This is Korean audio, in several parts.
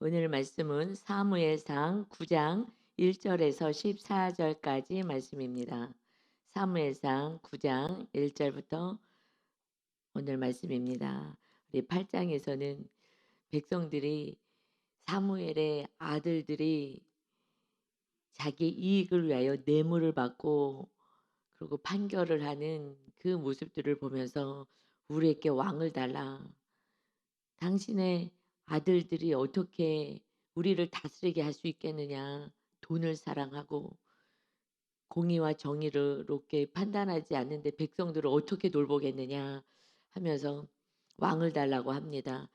오늘 말씀은 사무엘상 9장 1절에서 14절까지 말씀입니다. 사무엘상 9장 1절부터 오늘 말씀입니다. 우리 8장에서는 백성들이 사무엘의 아들들이 자기 이익을 위하여 뇌물을 받고 그리고 판결을 하는 그 모습들을 보면서 우리에게 왕을 달라. 당신의 아들들이 어떻게 우리를 다스리게 할 수 있겠느냐. 돈을 사랑하고 공의와 정의를 롭게 판단하지 않는데 백성들을 어떻게 돌보겠느냐 하면서 왕을 달라고 합니다.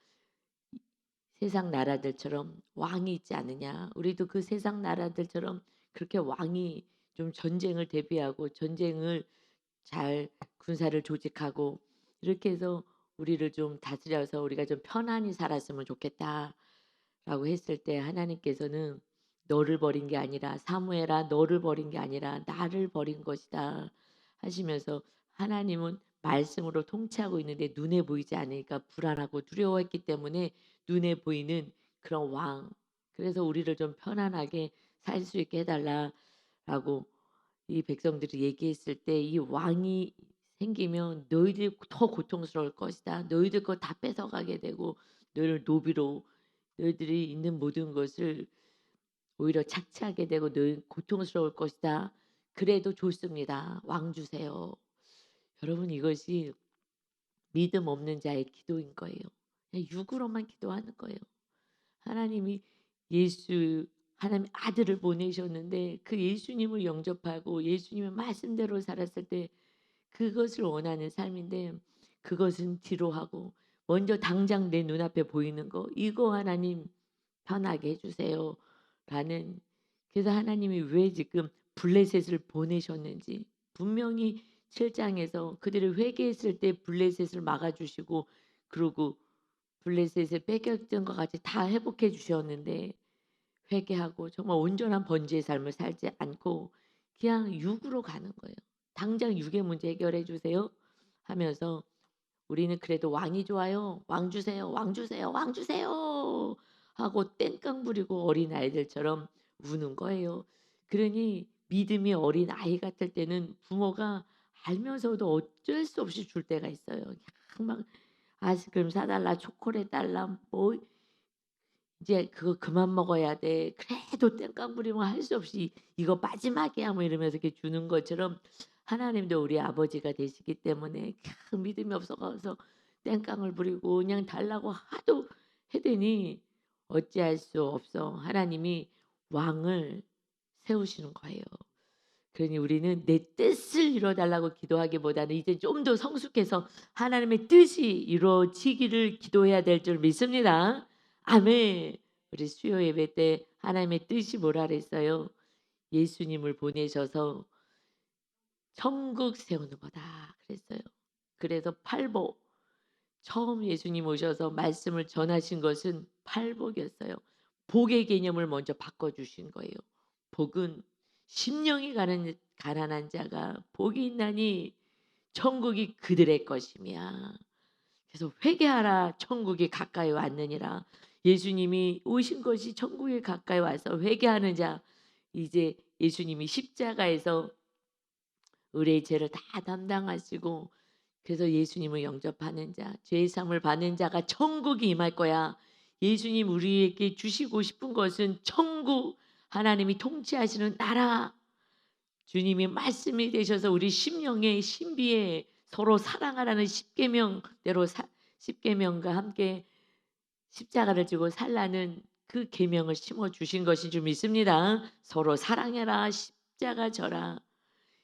세상 나라들처럼 왕이 있지 않느냐. 우리도 그 세상 나라들처럼 그렇게 왕이 좀 전쟁을 대비하고 전쟁을 잘 군사를 조직하고 이렇게 해서 우리를 좀 다스려서 우리가 좀 편안히 살았으면 좋겠다라고 했을 때 하나님께서는 너를 버린 게 아니라 사무엘아 너를 버린 게 아니라 나를 버린 것이다 하시면서 하나님은 말씀으로 통치하고 있는데 눈에 보이지 않으니까 불안하고 두려워했기 때문에 눈에 보이는 그런 왕 그래서 우리를 좀 편안하게 살 수 있게 해달라라고 이 백성들이 얘기했을 때 이 왕이 생기면 너희들이 더 고통스러울 것이다. 너희들 거 다 뺏어가게 되고 너희를 노비로 너희들이 있는 모든 것을 오히려 착취하게 되고 너희 고통스러울 것이다. 그래도 좋습니다. 왕 주세요. 여러분 이것이 믿음 없는 자의 기도인 거예요. 그냥 육으로만 기도하는 거예요. 하나님이 예수 하나님 아들을 보내셨는데 그 예수님을 영접하고 예수님의 말씀대로 살았을 때 그것을 원하는 삶인데 그것은 뒤로 하고 먼저 당장 내 눈앞에 보이는 거 이거 하나님 편하게 해주세요 라는 그래서 하나님이 왜 지금 블레셋을 보내셨는지 분명히 7장에서 그들이 회개했을 때 블레셋을 막아주시고 그리고 블레셋을 뺏겼던 것 같이 다 회복해 주셨는데 회개하고 정말 온전한 번제의 삶을 살지 않고 그냥 육으로 가는 거예요. 당장 육의 문제 해결해 주세요 하면서 우리는 그래도 왕이 좋아요. 왕 주세요. 왕 주세요. 왕 주세요. 하고 땡깡 부리고 어린 아이들처럼 우는 거예요. 그러니 믿음이 어린 아이 같을 때는 부모가 알면서도 어쩔 수 없이 줄 때가 있어요. 그냥 막 아이스크림 사달라, 초콜릿 달라, 뭐 이제 그거 그만 먹어야 돼. 그래도 땡깡 부리면 할 수 없이 이거 마지막이야 뭐 이러면서 이렇게 주는 것처럼 하나님도 우리 아버지가 되시기 때문에 그 믿음이 없어서 땡깡을 부리고 그냥 달라고 하도 해대니 어찌할 수 없어. 하나님이 왕을 세우시는 거예요. 그러니 우리는 내 뜻을 이루어달라고 기도하기보다는 이제 좀 더 성숙해서 하나님의 뜻이 이루어지기를 기도해야 될 줄 믿습니다. 아멘. 우리 수요 예배 때 하나님의 뜻이 뭐라 그랬어요? 예수님을 보내셔서 천국 세우는 거다 그랬어요. 그래서 팔복 처음 예수님 오셔서 말씀을 전하신 것은 팔복이었어요. 복의 개념을 먼저 바꿔주신 거예요. 복은 심령이 가난한 자가 복이 있나니 천국이 그들의 것임이야. 그래서 회개하라 천국이 가까이 왔느니라. 예수님이 오신 것이 천국에 가까이 와서 회개하는 자 이제 예수님이 십자가에서 우리의 죄를 다 담당하시고 그래서 예수님을 영접하는 자, 죄의 사함을 받는 자가 천국이 임할 거야. 예수님 우리에게 주시고 싶은 것은 천국, 하나님이 통치하시는 나라. 주님이 말씀이 되셔서 우리 심령의 신비에 서로 사랑하라는 십계명대로 십계명과 함께 십자가를 지고 살라는 그 계명을 심어 주신 것인 줄 믿습니다. 서로 사랑해라 십자가 져라.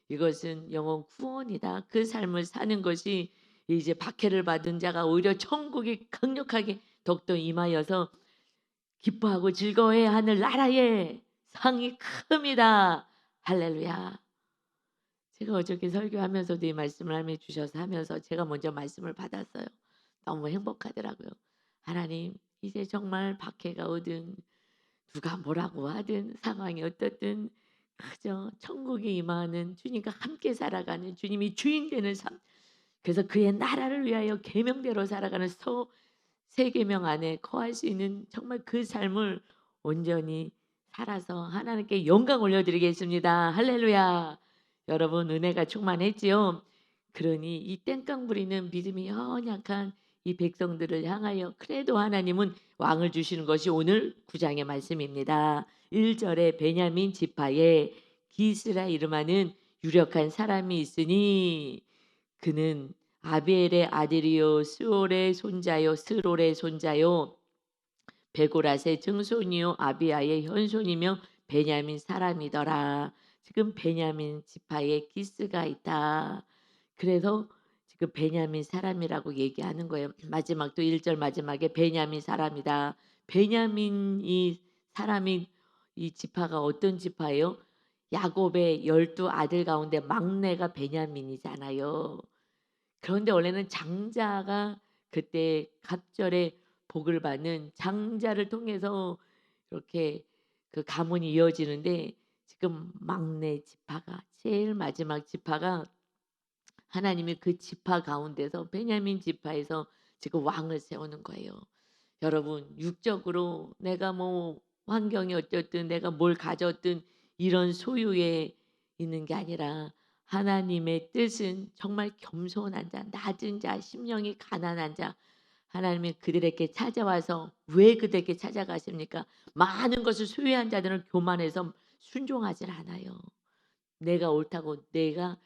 이것은 영혼 구원이다. 그 삶을 사는 것이 이제 박해를 받은 자가 오히려 천국이 강력하게 더욱더 임하여서 기뻐하고 즐거워해야 하는 나라의 상이 큽니다. 할렐루야. 제가 어저께 설교하면서도 이 말씀을 하며 주셔서 하면서 제가 먼저 말씀을 받았어요. 너무 행복하더라고요. 하나님 이제 정말 박해가 오든 누가 뭐라고 하든 상황이 어떻든 그저 천국에 임하는 주님과 함께 살아가는 주님이 주인 되는 삶 그래서 그의 나라를 위하여 계명대로 살아가는 세 계명 안에 거할 수 있는 정말 그 삶을 온전히 살아서 하나님께 영광 올려드리겠습니다. 할렐루야. 여러분 은혜가 충만했지요. 그러니 이 땡깡 부리는 믿음이 연약한 이 백성들을 향하여 그래도 하나님은 왕을 주시는 것이 오늘 9장의 말씀입니다. 1절에 베냐민 지파에 기스라 이름하는 유력한 사람이 있으니 그는 아비엘의 아들이요 스올의 손자요 스롤의 손자요 베고라스의 증손이요 아비아의 현손이며 베냐민 사람이더라. 지금 베냐민 지파에 기스가 있다. 그래서 지금 베냐민 사람이라고 얘기하는 거예요. 마지막 또 1절 마지막에 베냐민 사람이다. 베냐민 이 사람이 이 지파가 어떤 지파예요? 야곱의 12 아들 가운데 막내가 베냐민이잖아요. 그런데 원래는 장자가 그때 갑절에 복을 받는 장자를 통해서 이렇게 그 가문이 이어지는데 지금 막내 지파가 제일 마지막 지파가 하나님이 그 지파 가운데서 베냐민 지파에서 지금 왕을 세우는 거예요. 여러분 육적으로 내가 뭐 환경이 어쨌든 내가 뭘 가졌든 이런 소유에 있는 게 아니라 하나님의 뜻은 정말 겸손한 자, 낮은 자, 심령이 가난한 자 하나님이 그들에게 찾아와서 왜 그들에게 찾아가십니까? 많은 것을 소유한 자들은 교만해서 순종하지 않아요. 내가 옳다고 내가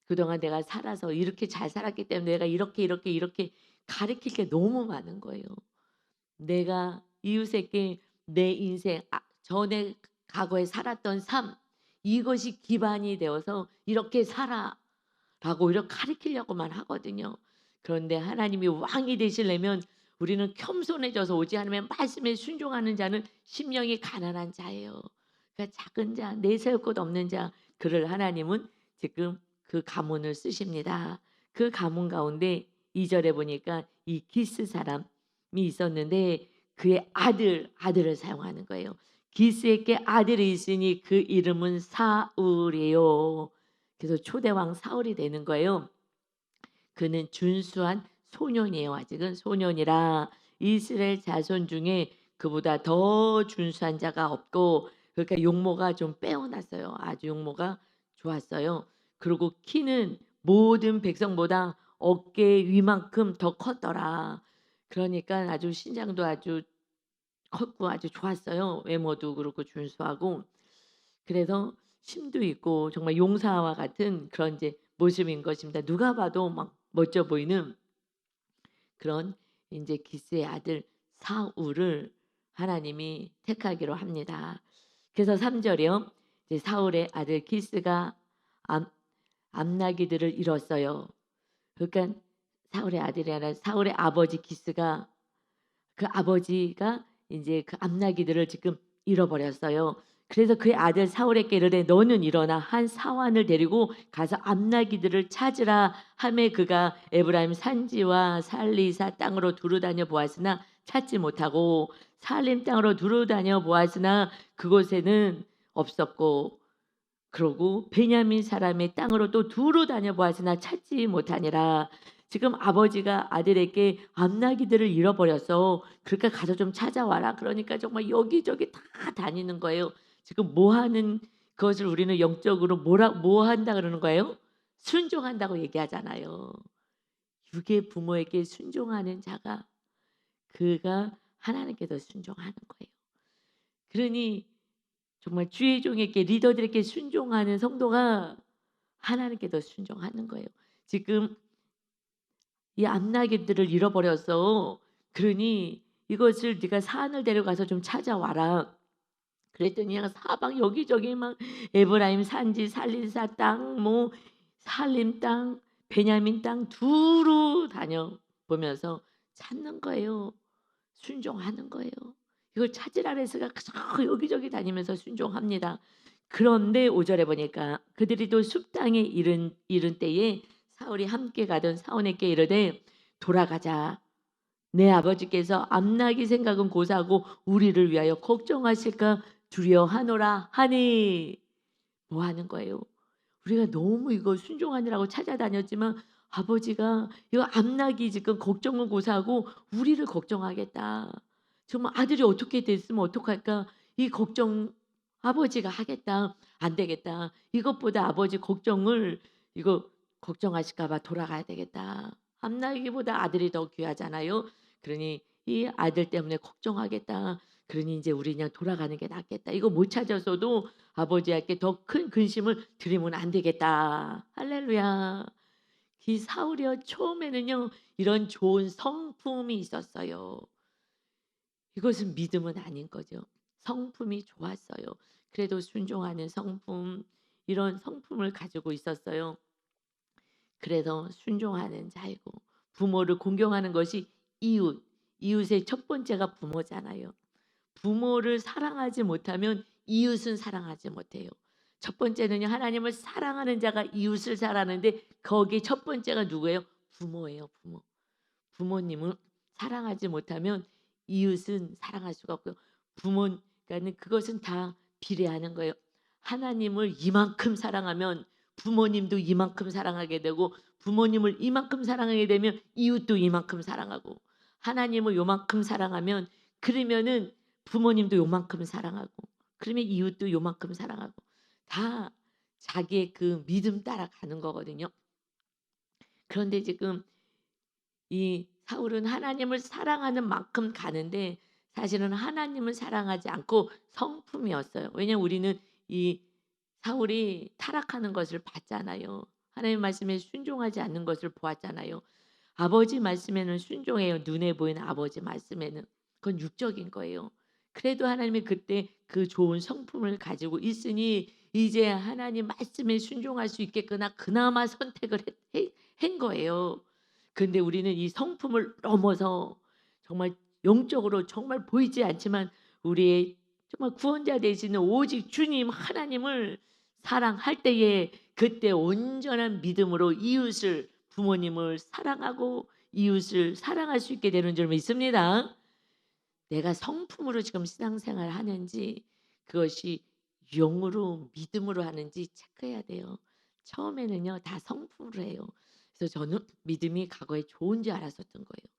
그동안 내가 살아서 이렇게 잘 살았기 때문에 내가 이렇게 가르칠 게 너무 많은 거예요. 내가 이웃에게 내 인생 전에 과거에 살았던 삶 이것이 기반이 되어서 이렇게 살아라고 이렇게 가르치려고만 하거든요. 그런데 하나님이 왕이 되시려면 우리는 겸손해져서 오지 않으면 말씀에 순종하는 자는 심령이 가난한 자예요. 그러니까 작은 자, 내세울 것 없는 자 그를 하나님은 지금 그 가문을 쓰십니다. 그 가문 가운데 2절에 보니까 이 기스 사람이 있었는데 그의 아들을 사용하는 거예요. 기스에게 아들이 있으니 그 이름은 사울이에요. 그래서 초대왕 사울이 되는 거예요. 그는 준수한 소년이에요. 아직은 소년이라 이스라엘 자손 중에 그보다 더 준수한 자가 없고 그러니까 용모가 좀 빼어났어요. 아주 용모가 좋았어요. 그리고 키는 모든 백성보다 어깨 위만큼 더 컸더라. 그러니까 아주 신장도 아주 컸고 아주 좋았어요. 외모도 그렇고 준수하고 그래서 심도 있고 정말 용사와 같은 그런 이제 모습인 것입니다. 누가 봐도 막 멋져 보이는 그런 이제 기스의 아들 사울을 하나님이 택하기로 합니다. 그래서 3절이요. 이제 사울의 아들 기스가 암나기들을 잃었어요. 그러니까 사울의 아들이 아니라 사울의 아버지 기스가 그 아버지가 이제 그 암나기들을 지금 잃어버렸어요. 그래서 그의 아들 사울에게 이르되 너는 일어나 한 사환을 데리고 가서 암나기들을 찾으라 하매 그가 에브라임 산지와 살리사 땅으로 두루다녀 보았으나 찾지 못하고 살림 땅으로 두루다녀 보았으나 그곳에는 없었고 그러고 베냐민 사람의 땅으로 또 두루다녀 보았으나 찾지 못하니라. 지금 아버지가 아들에게 암나기들을 잃어버렸어. 그러니까 가서 좀 찾아와라. 그러니까 정말 여기저기 다 다니는 거예요. 지금 뭐 하는 것을 우리는 영적으로 뭐 한다 그러는 거예요? 순종한다고 얘기하잖아요. 육의 부모에게 순종하는 자가 그가 하나님께서 순종하는 거예요. 그러니 정말 주의 종에게 리더들에게 순종하는 성도가 하나님께서 순종하는 거예요. 지금 이 암나기들을 잃어버렸어. 그러니 이것을 네가 산을 데려가서 좀 찾아와라. 그랬더니 그냥 사방 여기저기 막 에브라임 산지 살리사 땅, 뭐 살림 땅, 베냐민 땅 두루 다녀 보면서 찾는 거예요. 순종하는 거예요. 이걸 찾으라 그래서가 여기저기 다니면서 순종합니다. 그런데 5절에 보니까 그들이 또 숲 땅에 이른 때에 사울이 함께 가던 사원에게 이르되 돌아가자. 내 아버지께서 암나기 생각은 고사하고 우리를 위하여 걱정하실까 두려워하노라 하니 뭐 하는 거예요? 우리가 너무 이거 순종하느라고 찾아다녔지만 아버지가 이거 암낙이 지금 걱정을 고사하고 우리를 걱정하겠다. 정말 아들이 어떻게 됐으면 어떡할까? 이 걱정 아버지가 하겠다. 안 되겠다. 이것보다 아버지 걱정을 이거 걱정하실까 봐 돌아가야 되겠다. 암나기보다 아들이 더 귀하잖아요. 그러니 이 아들 때문에 걱정하겠다. 그러니 이제 우리 그냥 돌아가는 게 낫겠다. 이거 못 찾아서도 아버지에게 더 큰 근심을 드리면 안 되겠다. 할렐루야. 이 사울이요 처음에는요 이런 좋은 성품이 있었어요. 이것은 믿음은 아닌 거죠. 성품이 좋았어요. 그래도 순종하는 성품, 이런 성품을 가지고 있었어요. 그래서 순종하는 자이고 부모를 공경하는 것이 이웃, 이웃의 첫 번째가 부모잖아요. 부모를 사랑하지 못하면 이웃은 사랑하지 못해요. 첫 번째는요 하나님을 사랑하는 자가 이웃을 사랑하는데 거기에 첫 번째가 누구예요? 부모예요. 부모. 부모님을 사랑하지 못하면 이웃은 사랑할 수가 없고요. 그러니까는 그것은 다 비례하는 거예요. 하나님을 이만큼 사랑하면 부모님도 이만큼 사랑하게 되고 부모님을 이만큼 사랑하게 되면 이웃도 이만큼 사랑하고 하나님을 요만큼 사랑하면 그러면은 부모님도 요만큼 사랑하고 그러면 이웃도 요만큼 사랑하고 다 자기의 그 믿음 따라가는 거거든요. 그런데 지금 이 사울은 하나님을 사랑하는 만큼 가는데 사실은 하나님을 사랑하지 않고 성품이었어요. 왜냐하면 우리는 이 사울이 타락하는 것을 봤잖아요. 하나님 말씀에 순종하지 않는 것을 보았잖아요. 아버지 말씀에는 순종해요. 눈에 보이는 아버지 말씀에는. 그건 육적인 거예요. 그래도 하나님이 그때 그 좋은 성품을 가지고 있으니 이제 하나님 말씀에 순종할 수 있겠구나 그나마 선택을 한 거예요. 근데 우리는 이 성품을 넘어서 정말 영적으로 정말 보이지 않지만 우리의 정말 구원자 되시는 오직 주님 하나님을 사랑할 때에 그때 온전한 믿음으로 이웃을 부모님을 사랑하고 이웃을 사랑할 수 있게 되는 줄 믿습니다. 내가 성품으로 지금 신앙생활을 하는지 그것이 영으로 믿음으로 하는지 체크해야 돼요. 처음에는요 다 성품으로 해요. 그래서 저는 믿음이 과거에 좋은 줄 알았었던 거예요.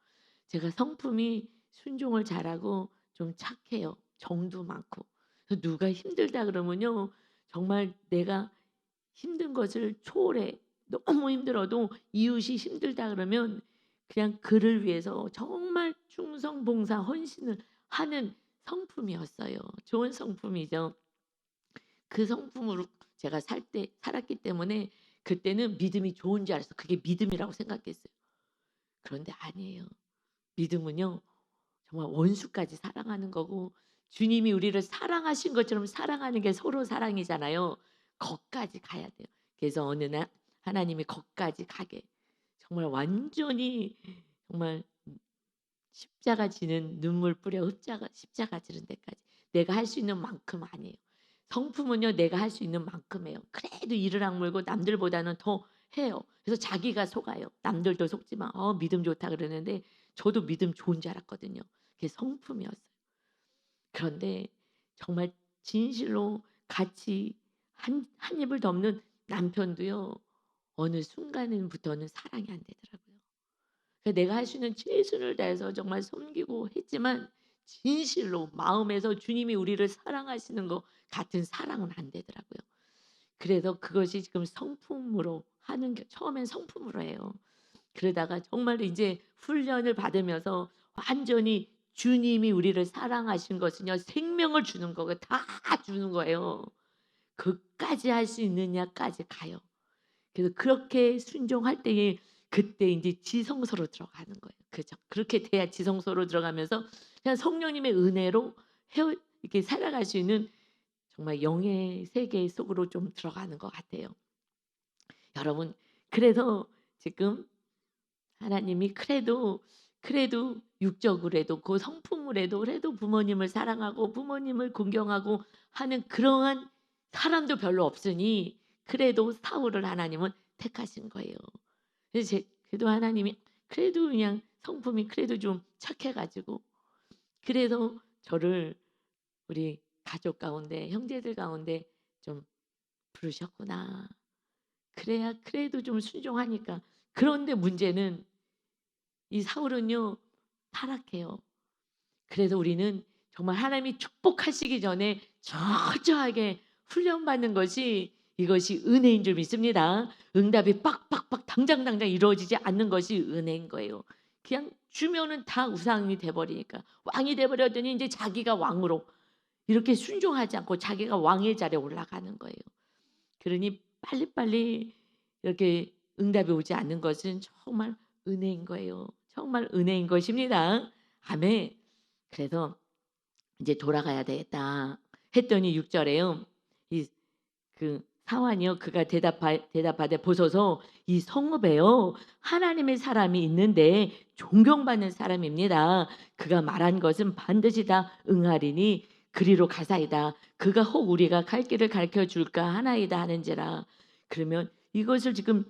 제가 성품이 순종을 잘하고 좀 착해요. 정도 많고. 그래서 누가 힘들다 그러면요 정말 내가 힘든 것을 초월해 너무 힘들어도 이웃이 힘들다 그러면 그냥 그를 위해서 정말 충성 봉사 헌신을 하는 성품이었어요. 좋은 성품이죠. 그 성품으로 제가 살았기 때문에 그때는 믿음이 좋은 줄 알았어. 그게 믿음이라고 생각했어요. 그런데 아니에요. 믿음은요. 정말 원수까지 사랑하는 거고 주님이 우리를 사랑하신 것처럼 사랑하는 게 서로 사랑이잖아요. 거기까지 가야 돼요. 그래서 어느 날 하나님이 거기까지 가게 정말 완전히 정말 십자가 지는 눈물 뿌려 십자가 지는 데까지 내가 할 수 있는 만큼 아니에요. 성품은요 내가 할 수 있는 만큼이에요. 그래도 이를 악물고 남들보다는 더 해요. 그래서 자기가 속아요. 남들도 속지만 믿음 좋다 그러는데 저도 믿음 좋은 줄 알았거든요. 그게 성품이었어요. 그런데 정말 진실로 같이 한 입을 덮는 남편도요 어느 순간부터는 사랑이 안 되더라고요. 내가 할 수 있는 최선을 다해서 정말 섬기고 했지만 진실로 마음에서 주님이 우리를 사랑하시는 것 같은 사랑은 안 되더라고요. 그래서 그것이 지금 성품으로 하는 게 처음엔 성품으로 해요. 그러다가 정말 이제 훈련을 받으면서 완전히 주님이 우리를 사랑하신 것은요 생명을 주는 거고 다 주는 거예요. 그까지 할 수 있느냐까지 가요. 그래서 그렇게 순종할 때에 그때 인제 지성소로 들어가는 거예요. 그죠. 그렇게 돼야 지성소로 들어가면서 그냥 성령님의 은혜로 이렇게 살아갈 수 있는 정말 영의 세계 속으로 좀 들어가는 것 같아요. 여러분 그래서 지금 하나님이 그래도 육적으로 해도 그 성품으로 해도 그래도 부모님을 사랑하고 부모님을 존경하고 하는 그러한 사람도 별로 없으니 그래도 사울을 하나님은 택하신 거예요. 그래서 그래도 하나님이 그래도 그냥 성품이 그래도 좀 착해 가지고 그래서 저를 우리 가족 가운데 형제들 가운데 좀 부르셨구나. 그래야 그래도 좀 순종하니까 그런데 문제는 이 사울은요 타락해요. 그래서 우리는 정말 하나님이 축복하시기 전에 철저하게 훈련받는 것이 이것이 은혜인 줄 믿습니다. 응답이 빡빡빡 당장 이루어지지 않는 것이 은혜인 거예요. 그냥 주면은 다 우상이 돼버리니까 왕이 돼버렸더니 이제 자기가 왕으로 이렇게 순종하지 않고 자기가 왕의 자리에 올라가는 거예요. 그러니 빨리빨리 이렇게 응답이 오지 않는 것은 정말 은혜인 거예요. 정말 은혜인 것입니다. 아멘. 그래서 이제 돌아가야 되겠다 했더니 6절에요. 이 그 사환이요 그가 대답하되 보소서 이 성읍에요 하나님의 사람이 있는데 존경받는 사람입니다. 그가 말한 것은 반드시 다 응하리니 그리로 가사이다. 그가 혹 우리가 갈 길을 가르쳐 줄까 하나이다 하는지라. 그러면 이것을 지금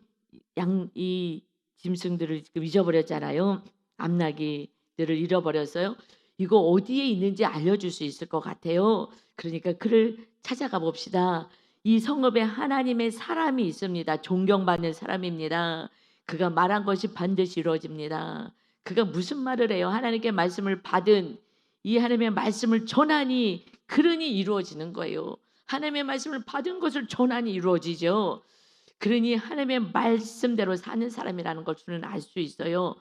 이 짐승들을 지금 잊어버렸잖아요. 암나기들을 잃어버렸어요. 이거 어디에 있는지 알려줄 수 있을 것 같아요. 그러니까 그를 찾아가 봅시다. 이 성읍에 하나님의 사람이 있습니다. 존경받는 사람입니다. 그가 말한 것이 반드시 이루어집니다. 그가 무슨 말을 해요? 하나님께 말씀을 받은 이 하나님의 말씀을 전하니 그러니 이루어지는 거예요. 하나님의 말씀을 받은 것을 전하니 이루어지죠. 그러니 하나님의 말씀대로 사는 사람이라는 걸 저는 알 수 있어요.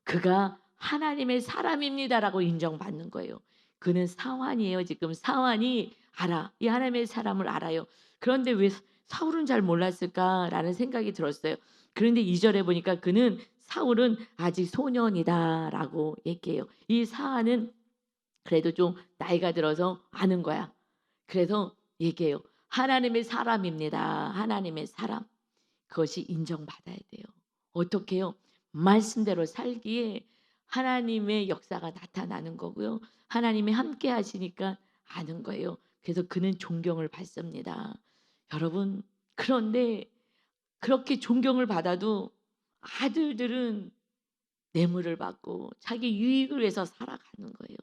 그가 하나님의 사람입니다라고 인정받는 거예요. 그는 사환이에요. 지금 사환이 알아. 이 하나님의 사람을 알아요. 그런데 왜 사울은 잘 몰랐을까라는 생각이 들었어요. 그런데 2절에 보니까 그는 사울은 아직 소년이다라고 얘기해요. 이 사환은 그래도 좀 나이가 들어서 아는 거야. 그래서 얘기해요. 하나님의 사람입니다. 하나님의 사람. 그것이 인정받아야 돼요. 어떻게요? 말씀대로 살기에 하나님의 역사가 나타나는 거고요. 하나님이 함께 하시니까 아는 거예요. 그래서 그는 존경을 받습니다. 여러분, 그런데 그렇게 존경을 받아도 아들들은 뇌물을 받고 자기 유익을 위해서 살아가는 거예요.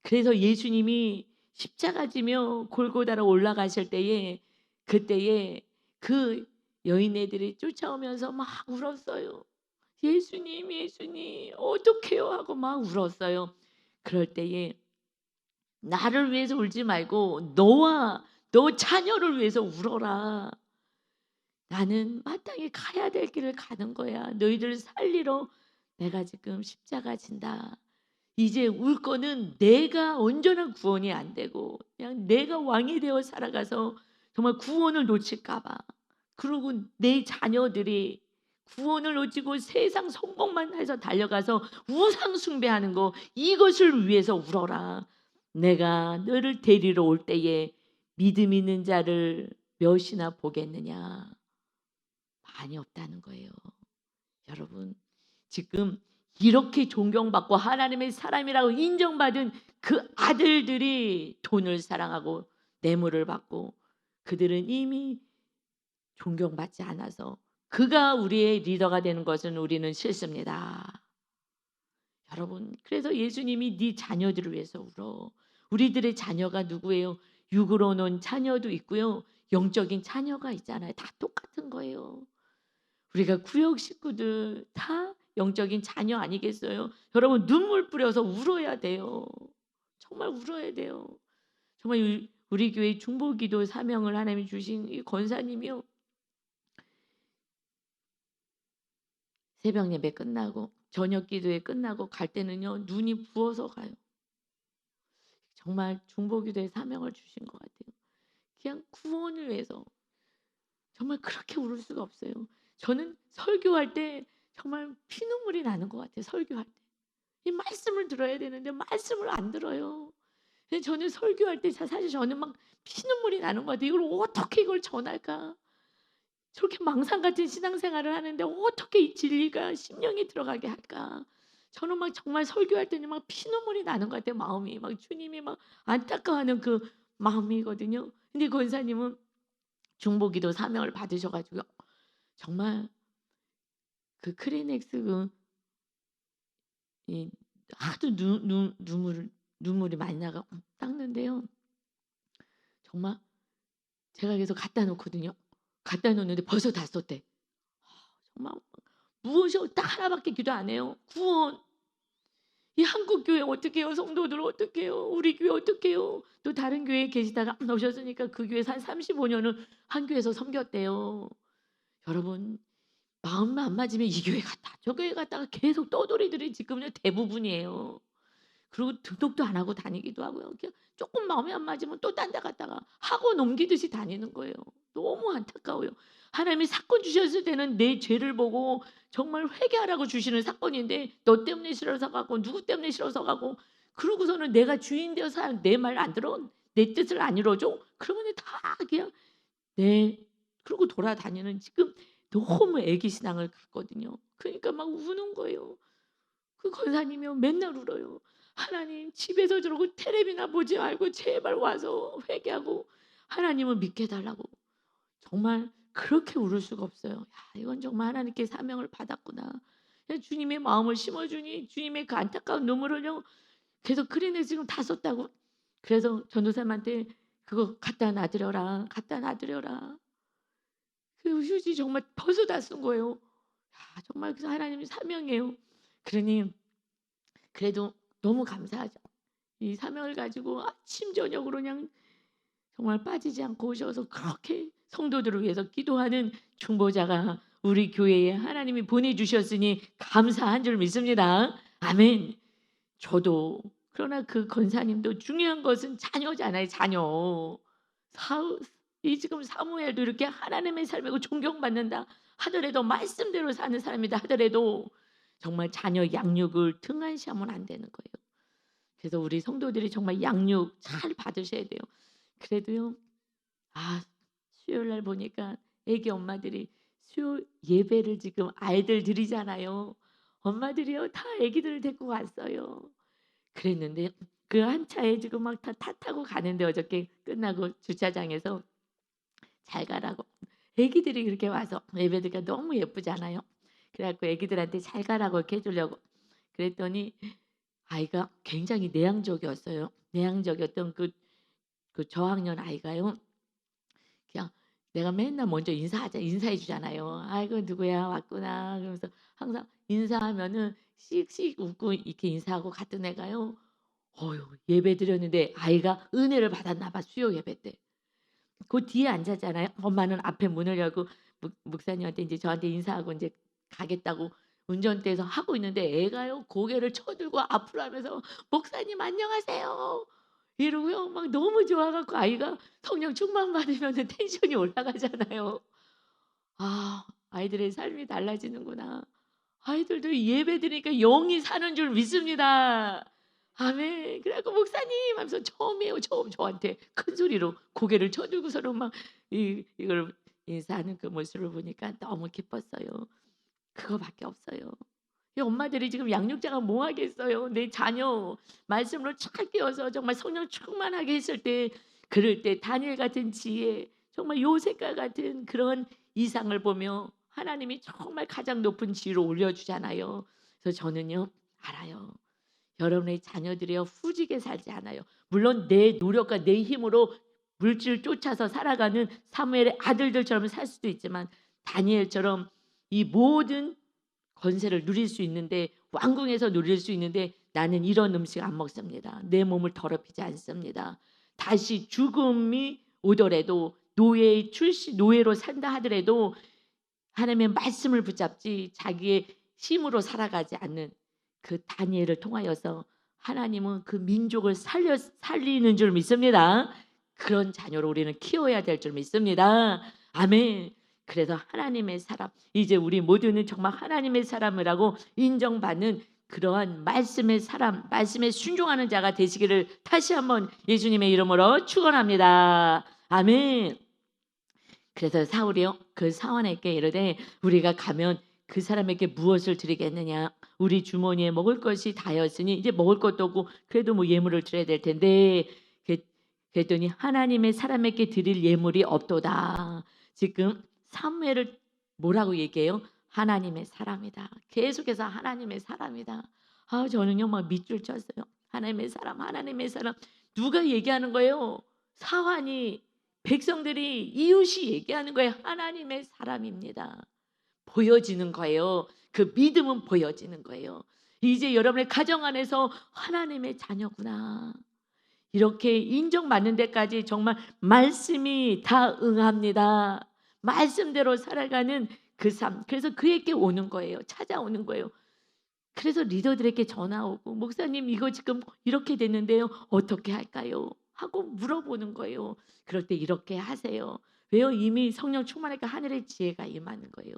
그래서 예수님이 십자가 지며 골고다로 올라가실 때에 그때에 그 여인네들이 쫓아오면서 막 울었어요. 예수님, 예수님, 어떡해요? 하고 막 울었어요. 그럴 때에 나를 위해서 울지 말고 너와 너 자녀를 위해서 울어라. 나는 마땅히 가야 될 길을 가는 거야. 너희들 살리러 내가 지금 십자가 진다. 이제 울 거는 내가 온전한 구원이 안 되고 그냥 내가 왕이 되어 살아가서 정말 구원을 놓칠까 봐. 그리고 내 자녀들이 구원을 놓치고 세상 성공만 해서 달려가서 우상 숭배하는 거 이것을 위해서 울어라. 내가 너를 데리러 올 때에 믿음 있는 자를 몇이나 보겠느냐. 많이 없다는 거예요. 여러분 지금 이렇게 존경받고 하나님의 사람이라고 인정받은 그 아들들이 돈을 사랑하고 뇌물을 받고 그들은 이미 존경받지 않아서 그가 우리의 리더가 되는 것은 우리는 싫습니다. 여러분 그래서 예수님이 네 자녀들을 위해서 울어. 우리들의 자녀가 누구예요? 육으로 논 자녀도 있고요. 영적인 자녀가 있잖아요. 다 똑같은 거예요. 우리가 구역 식구들 다 영적인 자녀 아니겠어요? 여러분 눈물 뿌려서 울어야 돼요. 정말 울어야 돼요. 정말 우리 교회 중보기도 사명을 하나님이 주신 이 권사님이요. 새벽 예배 끝나고 저녁 기도회 끝나고 갈 때는요. 눈이 부어서 가요. 정말 중보기도의 사명을 주신 것 같아요. 그냥 구원을 위해서 정말 그렇게 울을 수가 없어요. 저는 설교할 때 정말 피눈물이 나는 것 같아요. 설교할 때. 이 말씀을 들어야 되는데 말씀을 안 들어요. 근데 저는 설교할 때 사실 저는 막 피눈물이 나는 것 같아요. 이걸 어떻게 이걸 전할까? 저렇게 망상 같은 신앙생활을 하는데 어떻게 이 진리가 심령에 들어가게 할까? 저는 막 정말 설교할 때는 막 피눈물이 나는 것 같아요. 마음이 막 주님이 막 안타까워하는 그 마음이거든요. 근데 권사님은 중보기도 사명을 받으셔가지고 정말 그 크리넥스 이 하도 눈물이 많이 나가 닦는데요. 정말 제가 계속 갖다 놓거든요. 갖다 놓는데 벌써 다 썼대. 정말 무엇이 딱 하나밖에 기도 안 해요. 구원. 이 한국 교회 어떻게 해요? 성도들 어떻게 해요? 우리 교회 어떻게 해요? 또 다른 교회에 계시다가 오셨으니까 그 교회에서 한 35년을 한 교회에서 섬겼대요. 여러분, 마음만 안 맞으면 이 교회 갔다 저 교회 갔다가 계속 떠돌이들이 지금은 대부분이에요. 그리고 등록도 안 하고 다니기도 하고요. 그냥 조금 마음에 안 맞으면 또 딴 데 갔다가 하고 넘기듯이 다니는 거예요. 너무 안타까워요. 하나님이 사건 주셨을 때는 내 죄를 보고 정말 회개하라고 주시는 사건인데 너 때문에 싫어서 가고 누구 때문에 싫어서 가고 그러고서는 내가 주인 되어서 내 말 안 들어? 내 뜻을 안 이뤄줘? 그러면 다 그냥 그러고 돌아다니는 지금 너무 애기 신앙을 갖거든요. 그러니까 막 우는 거예요. 그 권사님이요 맨날 울어요. 하나님 집에서 저러고 텔레비나 보지 말고 제발 와서 회개하고 하나님을 믿게 해달라고. 정말 그렇게 울을 수가 없어요. 야, 이건 정말 하나님께 사명을 받았구나. 그냥 주님의 마음을 심어주니 주님의 그 안타까운 눈물을 계속 그린에 지금 다 썼다고. 그래서 전도사님한테 그거 갖다 놔드려라. 갖다 놔드려라. 그 휴지 정말 벌써 다 쓴 거예요. 야, 정말 그 하나님의 사명이에요. 그러니 그래도 너무 감사하죠. 이 사명을 가지고 아침 저녁으로 그냥 정말 빠지지 않고 오셔서 그렇게 성도들을 위해서 기도하는 중보자가 우리 교회에 하나님이 보내주셨으니 감사한 줄 믿습니다. 아멘. 저도 그러나 그 권사님도 중요한 것은 자녀잖아요. 자녀. 이 지금 사무엘도 이렇게 하나님의 삶이고 존경받는다 하더라도 말씀대로 사는 사람이다 하더라도 정말 자녀 양육을 등한시하면 안 되는 거예요. 그래서 우리 성도들이 정말 양육 잘 받으셔야 돼요. 그래도요. 수요일 날 보니까 애기 엄마들이 수요 예배를 지금 아이들 드리잖아요. 엄마들이요 다 애기들을 데리고 왔어요. 그랬는데 그 한 차에 지금 막 다 타고 가는데 어저께 끝나고 주차장에서 잘 가라고 애기들이 그렇게 와서 예배드리니까 너무 예쁘잖아요. 그래갖고 애기들한테 잘 가라고 이렇게 해주려고 그랬더니 아이가 굉장히 내향적이었어요. 내향적이었던 그 저학년 아이가요. 그냥 내가 맨날 먼저 인사해 주잖아요. 아이고 누구야 왔구나. 그러면서 항상 인사하면은 씩씩 웃고 이렇게 인사하고 갔던 애가요. 예배 드렸는데 아이가 은혜를 받았나 봐. 수요 예배 때. 그 뒤에 앉았잖아요. 엄마는 앞에 문을 열고 목사님한테 이제 저한테 인사하고 이제 가겠다고 운전대에서 하고 있는데 애가요 고개를 쳐들고 앞으로 하면서 목사님 안녕하세요 이러고요 막 너무 좋아갖고 아이가 성령 충만 받으면 텐션이 올라가잖아요. 아이들의 삶이 달라지는구나. 아이들도 예배 드리니까 영이 사는 줄 믿습니다. 아멘. 그래갖고 목사님 하면서 처음이에요. 처음 저한테 큰 소리로 고개를 쳐들고서는 막 이걸 인사하는 그 모습을 보니까 너무 기뻤어요. 그거밖에 없어요. 이 엄마들이 지금 양육자가 뭐 하겠어요. 내 자녀 말씀으로 잘 깨워서 정말 성령 충만하게 했을 때 그럴 때 다니엘 같은 지혜 정말 요셉과 같은 그런 이상을 보며 하나님이 정말 가장 높은 지위로 올려주잖아요. 그래서 저는요 알아요. 여러분의 자녀들이요 후지게 살지 않아요. 물론 내 노력과 내 힘으로 물질 쫓아서 살아가는 사무엘의 아들들처럼 살 수도 있지만 다니엘처럼 이 모든 권세를 누릴 수 있는데 왕궁에서 누릴 수 있는데 나는 이런 음식 안 먹습니다. 내 몸을 더럽히지 않습니다. 다시 죽음이 오더라도 노예로 산다 하더라도 하나님의 말씀을 붙잡지 자기의 힘으로 살아가지 않는 그 다니엘을 통하여서 하나님은 그 민족을 살리는 줄 믿습니다. 그런 자녀로 우리는 키워야 될 줄 믿습니다. 아멘. 그래서 하나님의 사람 이제 우리 모두는 정말 하나님의 사람이라고 인정받는 그러한 말씀의 사람 말씀에 순종하는 자가 되시기를 다시 한번 예수님의 이름으로 축원합니다. 아멘. 그래서 사울이요 그 사원에게 이르되 우리가 가면 그 사람에게 무엇을 드리겠느냐 우리 주머니에 먹을 것이 다였으니 이제 먹을 것도 없고 그래도 뭐 예물을 드려야 될 텐데 그랬더니 하나님의 사람에게 드릴 예물이 없도다. 지금 사무엘을 뭐라고 얘기해요? 하나님의 사람이다. 계속해서 하나님의 사람이다. 저는요 막 밑줄 쳤어요. 하나님의 사람 누가 얘기하는 거예요? 사환이 백성들이 이웃이 얘기하는 거예요. 하나님의 사람입니다. 보여지는 거예요. 그 믿음은 보여지는 거예요. 이제 여러분의 가정 안에서 하나님의 자녀구나. 이렇게 인정받는 데까지 정말 말씀이 다 응합니다. 말씀대로 살아가는 그 삶. 그래서 그에게 오는 거예요. 찾아오는 거예요. 그래서 리더들에게 전화 오고 목사님 이거 지금 이렇게 됐는데요. 어떻게 할까요? 하고 물어보는 거예요. 그럴 때 이렇게 하세요. 왜요? 이미 성령 충만하니까 하늘의 지혜가 임하는 거예요.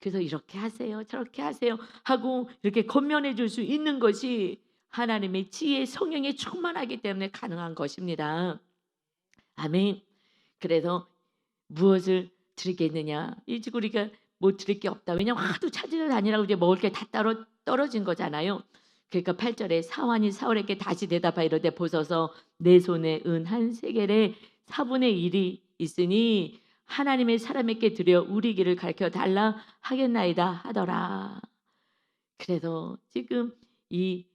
그래서 이렇게 하세요. 저렇게 하세요. 하고 이렇게 권면해 줄 수 있는 것이 하나님의 지혜 성령에 충만하기 때문에 가능한 것입니다. 아멘. 그래서 무엇을 드리겠느냐? 일찍 우리가 뭐 드릴 게 없다. 왜냐면 하도 찾으러 다니라고 이제 먹을 게 다 따로 떨어진 거잖아요. 그러니까 8절에 사환이 사울에게 다시 대답하여 이르되 보소서 내 손에 은 한 세겔의 4분의 1이 있으니 하나님의 사람에게 드려 우리 길을 가르쳐 달라 하겠나이다 하더라. 그래서 지금 이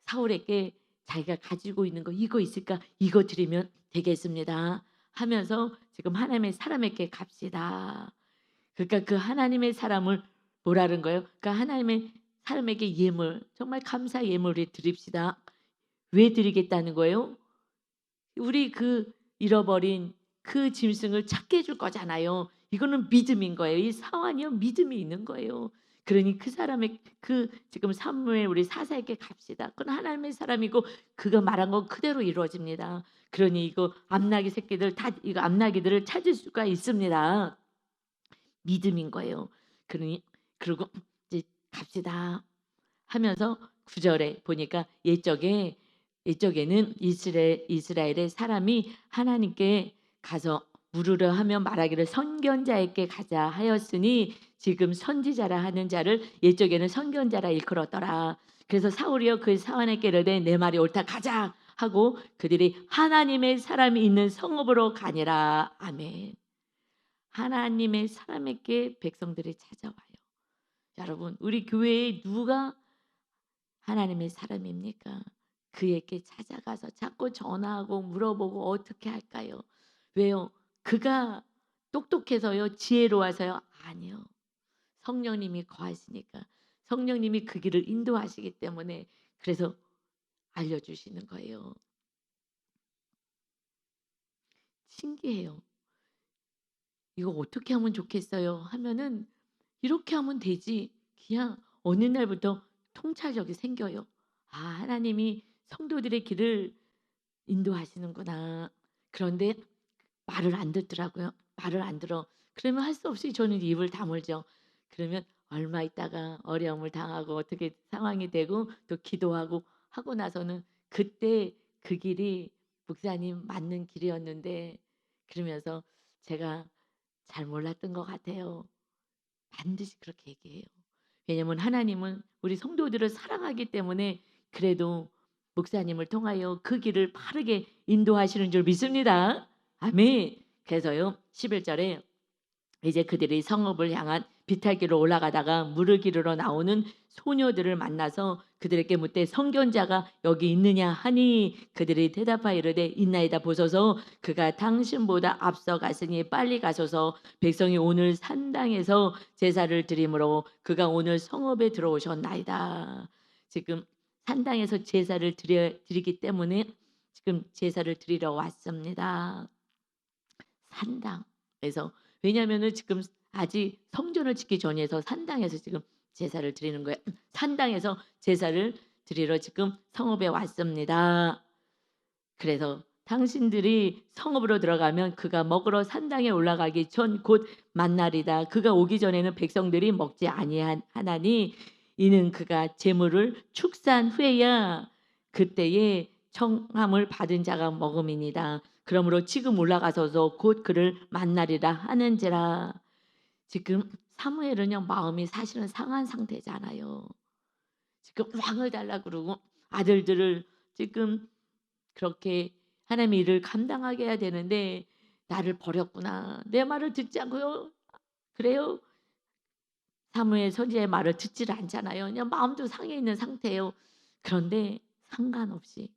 사울에게 자기가 가지고 있는 거 이거 있을까? 이거 드리면 되겠습니다. 하면서 지금 하나님의 사람에게 갑시다. 그러니까 그 하나님의 사람을 뭐라는 거예요? 그러니까 하나님의 사람에게 예물, 정말 감사 예물을 드립시다. 왜 드리겠다는 거예요? 우리 그 잃어버린 그 짐승을 찾게 해줄 거잖아요. 이거는 믿음인 거예요. 이 사환이요 믿음이 있는 거예요. 그러니 그 사람의 그 지금 사무엘 우리 사사에게 갑시다. 그건 하나님의 사람이고 그가 말한 건 그대로 이루어집니다. 그러니 이거 암나기 새끼들 다 이거 암나기들을 찾을 수가 있습니다. 믿음인 거예요. 그러니 그리고 이제 갑시다 하면서 9절에 보니까 옛적에는 이스라엘의 사람이 하나님께 가서 물으려 하며 말하기를 선견자에게 가자 하였으니 지금 선지자라 하는 자를 옛적에는 선견자라 일컬었더라. 그래서 사울이여 그 사환에게 이르되 내 말이 옳다 가자 하고 그들이 하나님의 사람이 있는 성읍으로 가니라. 아멘. 하나님의 사람에게 백성들이 찾아와요. 여러분 우리 교회에 누가 하나님의 사람입니까? 그에게 찾아가서 자꾸 전화하고 물어보고 어떻게 할까요? 왜요? 그가 똑똑해서요? 지혜로워서요? 아니요. 성령님이 거하시니까 성령님이 그 길을 인도하시기 때문에 그래서 알려주시는 거예요. 신기해요. 이거 어떻게 하면 좋겠어요? 하면은 이렇게 하면 되지. 그냥 어느 날부터 통찰력이 생겨요. 아, 하나님이 성도들의 길을 인도하시는구나. 그런데 말을 안 듣더라고요. 말을 안 들어. 그러면 할 수 없이 저는 입을 다물죠. 그러면 얼마 있다가 어려움을 당하고 어떻게 상황이 되고 또 기도하고 하고 나서는 그때 그 길이 목사님 맞는 길이었는데 그러면서 제가 잘 몰랐던 것 같아요. 반드시 그렇게 얘기해요. 왜냐하면 하나님은 우리 성도들을 사랑하기 때문에 그래도 목사님을 통하여 그 길을 바르게 인도하시는 줄 믿습니다. 아멘. 그래서요 11절에 이제 그들이 성읍을 향한 비탈길로 올라가다가 물을 기르러 나오는 소녀들을 만나서 그들에게 묻되 선견자가 여기 있느냐 하니 그들이 대답하여 이르되 있나이다 보소서 그가 당신보다 앞서 갔으니 빨리 가소서 백성이 오늘 산당에서 제사를 드리므로 그가 오늘 성읍에 들어오셨나이다. 지금 산당에서 제사를 드리기 때문에 지금 제사를 드리러 왔습니다. 산당에서 왜냐하면은 지금 아직 성전을 짓기 전에서 산당에서 지금 제사를 드리는 거예요. 산당에서 제사를 드리러 지금 성읍에 왔습니다. 그래서 당신들이 성읍으로 들어가면 그가 먹으러 산당에 올라가기 전 곧 만날이다. 그가 오기 전에는 백성들이 먹지 아니하나니 이는 그가 제물을 축사한 후에야 그때에 청함을 받은 자가 먹음이니라. 그러므로 지금 올라가서서 곧 그를 만나리라 하는지라. 지금 사무엘은요 마음이 사실은 상한 상태잖아요. 지금 왕을 달라 그러고 아들들을 지금 그렇게 하나님의 일을 감당하게 해야 되는데 나를 버렸구나. 내 말을 듣지 않고요. 그래요. 사무엘 선지자의 말을 듣지를 않잖아요. 그냥 마음도 상해 있는 상태예요. 그런데 상관없이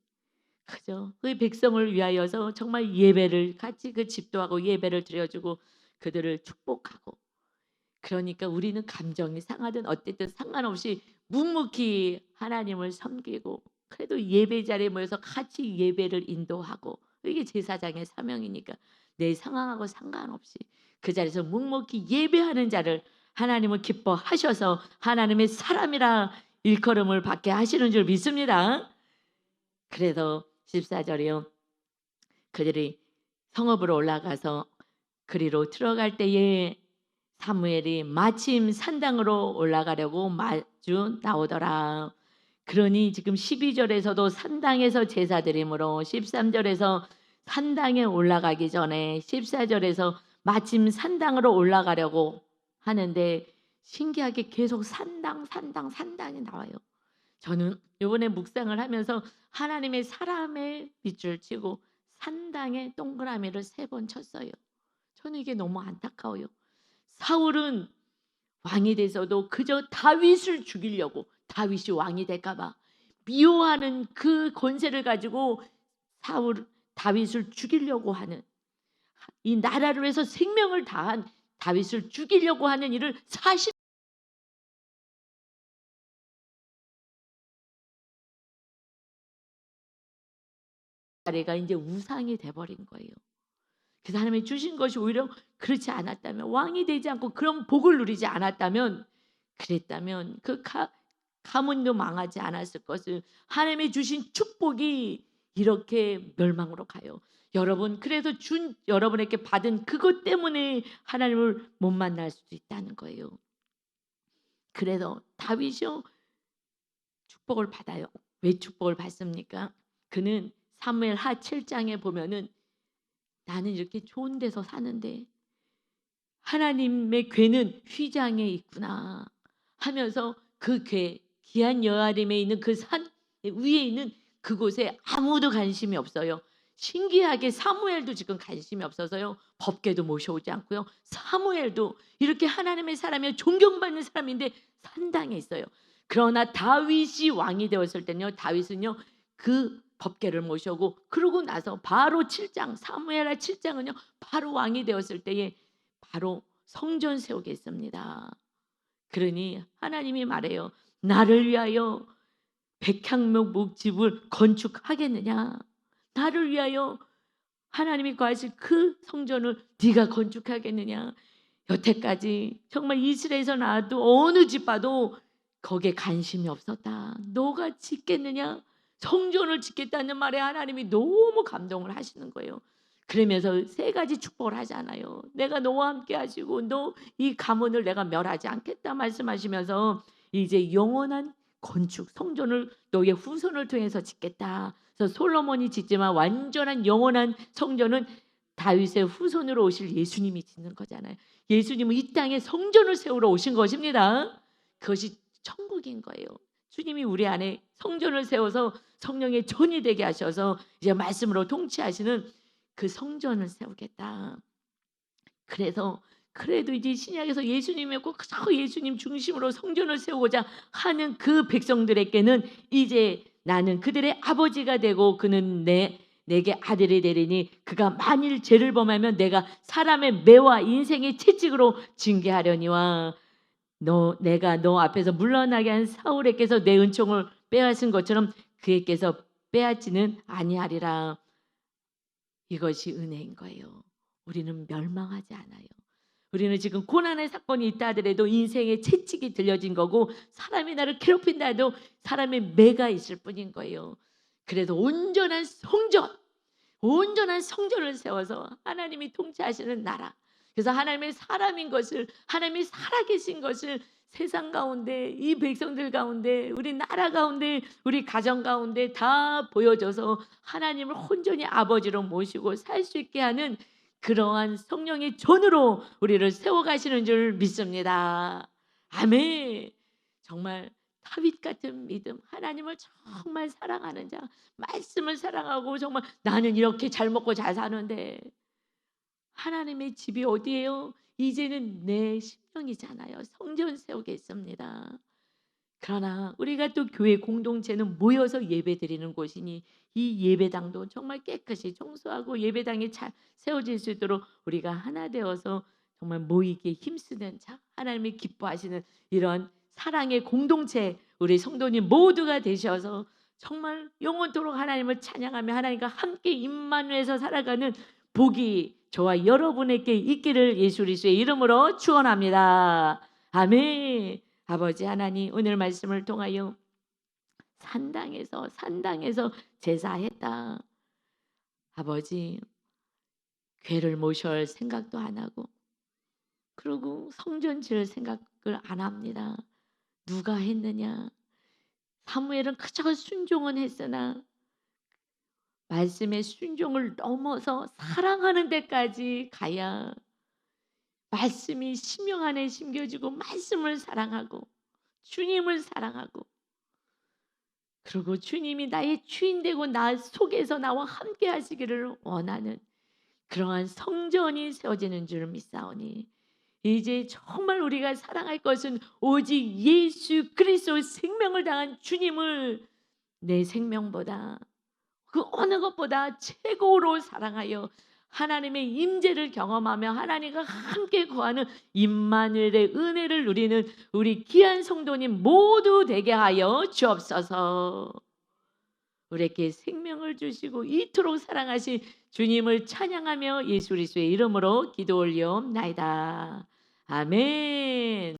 그죠. 그 백성을 위하여서 정말 예배를 같이 그 집도하고 예배를 드려주고 그들을 축복하고 그러니까 우리는 감정이 상하든 어쨌든 상관없이 묵묵히 하나님을 섬기고 그래도 예배 자리에 모여서 같이 예배를 인도하고 이게 제사장의 사명이니까 내 상황하고 상관없이 그 자리에서 묵묵히 예배하는 자를 하나님은 기뻐하셔서 하나님의 사람이라 일컬음을 받게 하시는 줄 믿습니다. 그래서 14절이요. 그들이 성읍으로 올라가서 그리로 들어갈 때에 사무엘이 마침 산당으로 올라가려고 마주 나오더라. 그러니 지금 12절에서도 산당에서 제사 드림으로 13절에서 산당에 올라가기 전에 14절에서 마침 산당으로 올라가려고 하는데 신기하게 계속 산당이 나와요. 저는 이번에 묵상을 하면서 하나님의 사람의 밑줄 치고 산당에 동그라미를 3번 쳤어요. 저는 이게 너무 안타까워요. 사울은 왕이 돼서도 그저 다윗을 죽이려고 다윗이 왕이 될까 봐 미워하는 그 권세를 가지고 다윗을 죽이려고 하는 이 나라를 위해서 생명을 다한 다윗을 죽이려고 하는 일을 40 자리가 이제 우상이 돼버린 거예요. 그래서 하나님이 주신 것이 오히려 그렇지 않았다면 왕이 되지 않고 그런 복을 누리지 않았다면 그랬다면 그 가문도 망하지 않았을 것을 하나님이 주신 축복이 이렇게 멸망으로 가요. 여러분 그래서 여러분에게 받은 그것 때문에 하나님을 못 만날 수도 있다는 거예요. 그래서 다윗이요 축복을 받아요. 왜 축복을 받습니까? 그는 사무엘하 7장에 보면은 나는 이렇게 좋은 데서 사는데 하나님의 궤는 휘장에 있구나 하면서 그 궤, 귀한 여아림에 있는 그 산 위에 있는 그곳에 아무도 관심이 없어요. 신기하게 사무엘도 지금 관심이 없어서요. 법궤도 모셔오지 않고요. 사무엘도 이렇게 하나님의 사람이요 존경받는 사람인데 산당에 있어요. 그러나 다윗이 왕이 되었을 때는요. 다윗은요. 그 법궤를 모셔오고 그러고 나서 바로 7장 사무엘하 7장은요. 바로 왕이 되었을 때에 바로 성전 세우겠습니다. 그러니 하나님이 말해요. 나를 위하여 백향목 목집을 건축하겠느냐? 나를 위하여 하나님이 거하실 그 성전을 네가 건축하겠느냐? 여태까지 정말 이스라엘에서 나와도 어느 집 봐도 거기에 관심이 없었다. 너가 짓겠느냐? 성전을 짓겠다는 말에 하나님이 너무 감동을 하시는 거예요. 그러면서 3가지 축복을 하잖아요. 내가 너와 함께 하시고 너 이 가문을 내가 멸하지 않겠다 말씀하시면서 이제 영원한 건축 성전을 너의 후손을 통해서 짓겠다. 그래서 솔로몬이 짓지만 완전한 영원한 성전은 다윗의 후손으로 오실 예수님이 짓는 거잖아요. 예수님은 이 땅에 성전을 세우러 오신 것입니다. 그것이 천국인 거예요. 주님이 우리 안에 성전을 세워서 성령의 전이 되게 하셔서 이제 말씀으로 통치하시는 그 성전을 세우겠다. 그래서 그래도 이제 신약에서 예수님이 꼭 예수님 중심으로 성전을 세우고자 하는 그 백성들에게는 이제 나는 그들의 아버지가 되고 그는 내게 아들이 되리니 그가 만일 죄를 범하면 내가 사람의 매와 인생의 채찍으로 징계하려니와 내가 너 앞에서 물러나게 한 사울에게서 내 은총을 빼앗은 것처럼 그에게서 빼앗지는 아니하리라. 이것이 은혜인 거예요. 우리는 멸망하지 않아요. 우리는 지금 고난의 사건이 있다 하더라도 인생의 채찍이 들려진 거고 사람이 나를 괴롭힌다 해도 사람의 매가 있을 뿐인 거예요. 그래서 온전한 성전을 세워서 하나님이 통치하시는 나라. 그래서 하나님의 사람인 것을 하나님이 살아계신 것을 세상 가운데 이 백성들 가운데 우리 나라 가운데 우리 가정 가운데 다 보여줘서 하나님을 온전히 아버지로 모시고 살 수 있게 하는 그러한 성령의 전으로 우리를 세워가시는 줄 믿습니다. 아멘. 정말 다윗 같은 믿음, 하나님을 정말 사랑하는 자, 말씀을 사랑하고 정말 나는 이렇게 잘 먹고 잘 사는데 하나님의 집이 어디예요? 이제는 내 심령이잖아요. 성전 세우겠습니다. 그러나 우리가 또 교회 공동체는 모여서 예배드리는 곳이니 이 예배당도 정말 깨끗이 청소하고 예배당이 잘 세워질 수 있도록 우리가 하나 되어서 정말 모이기에 힘쓰는 자, 하나님이 기뻐하시는 이런 사랑의 공동체 우리 성도님 모두가 되셔서 정말 영원토록 하나님을 찬양하며 하나님과 함께 임마누엘에서 살아가는 복이 저와 여러분에게 있기를 예수 그리스도의 이름으로 축원합니다. 아멘. 아버지 하나님, 오늘 말씀을 통하여 산당에서 제사했다. 아버지, 괴를 모셔올 생각도 안 하고, 그리고 성전 지을 생각을 안 합니다. 누가 했느냐? 사무엘은 그저 순종은 했으나 말씀의 순종을 넘어서 사랑하는 데까지 가야 말씀이 심령 안에 심겨지고 말씀을 사랑하고 주님을 사랑하고, 그리고 주님이 나의 주인 되고 나 속에서 나와 함께 하시기를 원하는 그러한 성전이 세워지는 줄 믿사오니, 이제 정말 우리가 사랑할 것은 오직 예수 그리스도 생명을 당한 주님을 내 생명보다 그 어느 것보다 최고로 사랑하여 하나님의 임재를 경험하며 하나님과 함께 거하는 임마누엘의 은혜를 누리는 우리 귀한 성도님 모두 되게 하여 주옵소서. 우리에게 생명을 주시고 이토록 사랑하신 주님을 찬양하며 예수 그리스도의 이름으로 기도 올리옵나이다. 아멘.